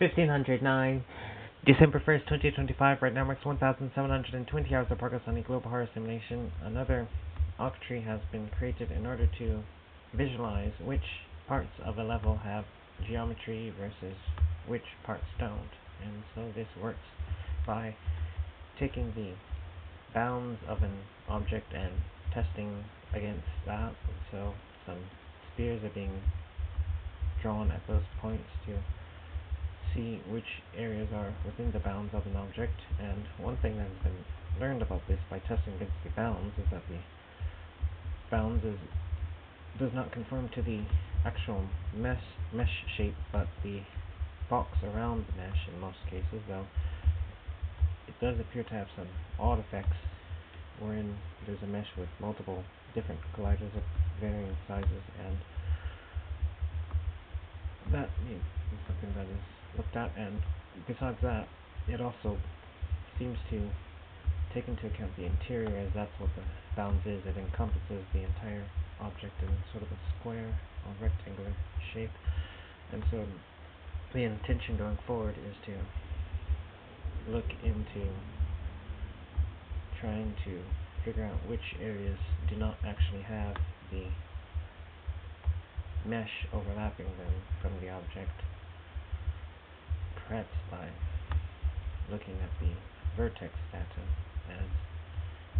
1509, December 1st, 2025. Right now marks 1,720 hours of progress on the global horror simulation. Another octree has been created in order to visualize which parts of a level have geometry versus which parts don't. And so this works by taking the bounds of an object and testing against that. And so some spheres are being drawn at those points to see which areas are within the bounds of an object. And one thing that has been learned about this by testing against the bounds is that the bounds does not conform to the actual mesh shape, but the box around the mesh in most cases, though it does appear to have some odd effects wherein there's a mesh with multiple different colliders of varying sizes, and that is something that is looked at. And besides that, it also seems to take into account the interior, as that's what the bounds is. It encompasses the entire object in sort of a square or rectangular shape. And so the intention going forward is to look into trying to figure out which areas do not actually have the mesh overlapping them from the object, perhaps by looking at the vertex data, as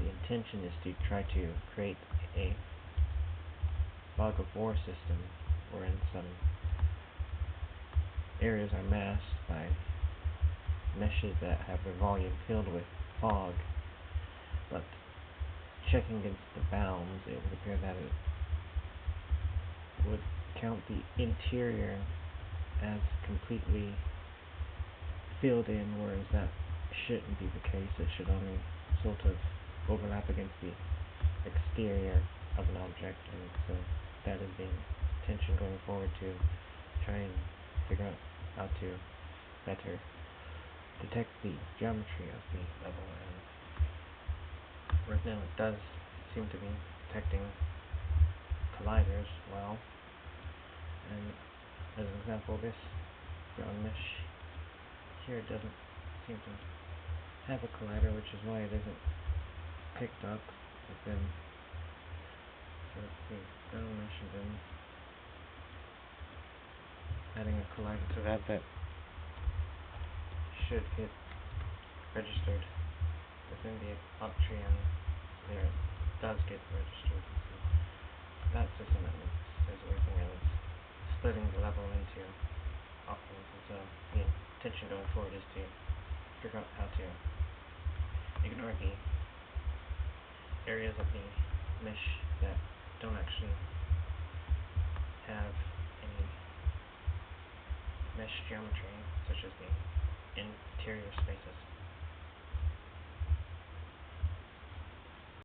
the intention is to try to create a fog of war system wherein some areas are masked by meshes that have their volume filled with fog, but checking against the bounds, it would appear that it would count the interior as completely filled in, whereas that shouldn't be the case. It should only sort of overlap against the exterior of an object. And so that is the intention going forward, to try and figure out how to better detect the geometry of the level. And right now it does seem to be detecting colliders well. And as an example, this ground mesh here doesn't seem to have a collider, which is why it isn't picked up. But then, so the ground mesh, and then adding a collider to that should get registered within the octree, and there it does get registered. So that system at least is working, and it's splitting the level into octaves. And so the intention going forward is to figure out how to ignore the areas of the mesh that don't actually have any mesh geometry, such as the interior spaces.